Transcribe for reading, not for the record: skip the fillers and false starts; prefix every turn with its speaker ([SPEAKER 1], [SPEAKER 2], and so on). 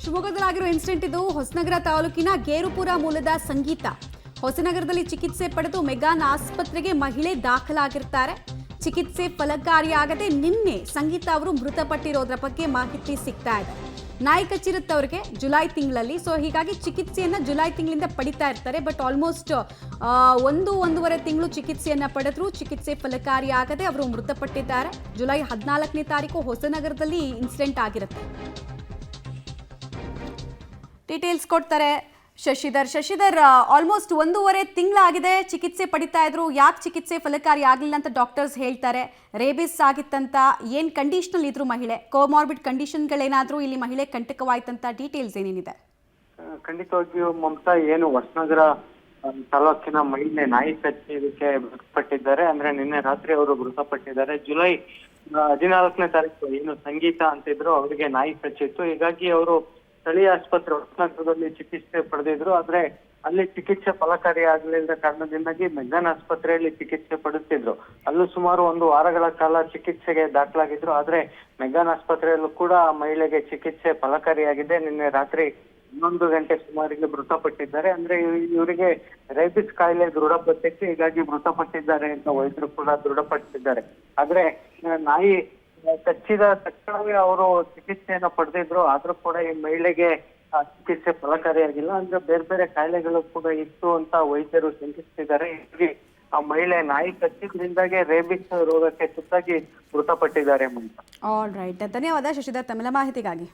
[SPEAKER 1] ಶಿವಮೊಗ್ಗದಲ್ಲಾಗಿರೋ incident ಇದು. ಹೊಸನಗರ ತಾಲೂಕಿನ ಗೇರುಪುರ ಮೂಲದ ಸಂಗೀತ ಹೊಸನಗರದಲ್ಲಿ ಚಿಕಿತ್ಸೆ ಪಡೆದು ಮೆಗಾನ್ ಆಸ್ಪತ್ರೆಗೆ ಮಹಿಳೆ ದಾಖಲಾಗಿರ್ತಾರೆ. ಚಿಕಿತ್ಸೆ ಫಲಕಾರಿಯಾಗದೆ ನಿನ್ನೆ ಸಂಗೀತ ಅವರು ಮೃತಪಟ್ಟಿರೋದ್ರ ಬಗ್ಗೆ ಮಾಹಿತಿ ಸಿಗ್ತಾ ಇದೆ. ನಾಯಿ ಕಚ್ಚಿರುತ್ತೆ ಅವ್ರಿಗೆ ಜುಲೈ ತಿಂಗಳಲ್ಲಿ. ಸೊ ಹೀಗಾಗಿ ಚಿಕಿತ್ಸೆಯನ್ನ ಜುಲೈ ತಿಂಗಳಿಂದ ಪಡಿತಾ ಇರ್ತಾರೆ. ಬಟ್ ಆಲ್ಮೋಸ್ಟ್ ಒಂದೂವರೆ ತಿಂಗಳು ಚಿಕಿತ್ಸೆಯನ್ನ ಪಡೆದ್ರು. ಚಿಕಿತ್ಸೆ ಫಲಕಾರಿಯಾಗದೆ ಅವರು ಮೃತಪಟ್ಟಿದ್ದಾರೆ. ಜುಲೈ 14ನೇ ತಾರೀಕು ಹೊಸನಗರದಲ್ಲಿ ಇನ್ಸಿಡೆಂಟ್ ಆಗಿರುತ್ತೆ. ಡೀಟೇಲ್ಸ್ ಕೊಡ್ತಾರೆ ಶಶಿಧರ್. ಆಲ್ಮೋಸ್ಟ್ ಒಂದೂವರೆ ತಿಂಗಳಾಗಿದೆ ಚಿಕಿತ್ಸೆ ಪಡಿತಾ ಇದ್ರು. ಯಾಕೆ ಚಿಕಿತ್ಸೆ ಫಲಕಾರಿ ಆಗಲಿಲ್ಲ ಅಂತ ಡಾಕ್ಟರ್ಸ್ ಹೇಳ್ತಾರೆ. ರೇಬಿಸ್ ಆಗಿತ್ತಂತ, ಏನ್ ಕಂಡೀಷನಲ್ ಇದ್ರು ಮಹಿಳೆ, ಕೋಮಾರ್ಬಿಡ್ ಕಂಡೀಷನ್ಗಳೇನಾದ್ರೂ ಇಲ್ಲಿ ಮಹಿಳೆ ಕಂಟಕವಾಯ್ತಂತ ಡೀಟೇಲ್ಸ್ ಏನೇನಿದೆ?
[SPEAKER 2] ಖಂಡಿತವಾಗಿಯೂ ಮಮತಾ, ಏನು ಹೊಸನಗರ ತಾಲೂಕಿನ ಮಹಿಳೆ ನಾಯಿ ಕಚ್ಚಿ ಇದಕ್ಕೆ ಮೃತಪಟ್ಟಿದ್ದಾರೆ. ಅಂದ್ರೆ ನಿನ್ನೆ ರಾತ್ರಿ ಅವರು ಮೃತಪಟ್ಟಿದ್ದಾರೆ. ಜುಲೈ 14ನೇ ತಾರೀಕು ಏನು ಸಂಗೀತ ಅಂತಿದ್ರು, ಅವರಿಗೆ ನಾಯಿ ಕಚ್ಚಿತ್ತು. ಹೀಗಾಗಿ ಅವರು ಸ್ಥಳೀಯ ಆಸ್ಪತ್ರೆ ಹೊಸನಗರದಲ್ಲಿ ಚಿಕಿತ್ಸೆ ಪಡೆದಿದ್ರು. ಆದ್ರೆ ಅಲ್ಲಿ ಚಿಕಿತ್ಸೆ ಫಲಕಾರಿ ಆಗಲಿಲ್ಲದ ಕಾರಣದಿಂದಾಗಿ ಮೆಗ್ಗಾನ್ ಆಸ್ಪತ್ರೆಯಲ್ಲಿ ಚಿಕಿತ್ಸೆ ಪಡೆಯುತ್ತಿದ್ರು. ಅಲ್ಲೂ ಸುಮಾರು 1 ವಾರಗಳ ಕಾಲ ಚಿಕಿತ್ಸೆಗೆ ದಾಖಲಾಗಿದ್ರು. ಆದ್ರೆ ಮೆಗ್ಗಾನ್ ಆಸ್ಪತ್ರೆಯಲ್ಲೂ ಕೂಡ ಮಹಿಳೆಗೆ ಚಿಕಿತ್ಸೆ ಫಲಕಾರಿಯಾಗಿದೆ. ನಿನ್ನೆ ರಾತ್ರಿ 11 ಗಂಟೆ ಸುಮಾರಿಗೆ ಮೃತಪಟ್ಟಿದ್ದಾರೆ. ಅಂದ್ರೆ ಇವರಿಗೆ ರೇಬಿಸ್ ಕಾಯಿಲೆ ದೃಢಪಟ್ಟಿತ್ತು. ಹೀಗಾಗಿ ಮೃತಪಟ್ಟಿದ್ದಾರೆ ಅಂತ ವೈದ್ಯರು ಕೂಡ ದೃಢಪಟ್ಟಿದ್ದಾರೆ. ಆದ್ರೆ ನಾಯಿ ಕಚ್ಚಿದ ತಕ್ಷಣವೇ ಅವರು ಚಿಕಿತ್ಸೆಯನ್ನ ಪಡೆದಿದ್ರು. ಆದ್ರೂ ಕೂಡ ಈ ಮಹಿಳೆಗೆ ಚಿಕಿತ್ಸೆ ಫಲಕಾರಿಯಾಗಿಲ್ಲ. ಅಂದ್ರೆ ಬೇರೆ ಬೇರೆ ಕಾಯಿಲೆಗಳು ಕೂಡ ಇತ್ತು ಅಂತ ವೈದ್ಯರು ಶಂಕಿಸ್ತಿದ್ದಾರೆ. ಹೀಗಾಗಿ ಆ ಮಹಿಳೆ ನಾಯಿ ಕಚ್ಚಿದ್ರಿಂದಾಗೆ ರೇಬಿಸ್ ರೋಗಕ್ಕೆ ತುತ್ತಾಗಿ ಮೃತಪಟ್ಟಿದ್ದಾರೆ.
[SPEAKER 1] ಆಲ್ ರೈಟ್, ಧನ್ಯವಾದ ಶಶಿಧರ್ ತಮ್ಮೆಲ್ಲ ಮಾಹಿತಿಗಾಗಿ.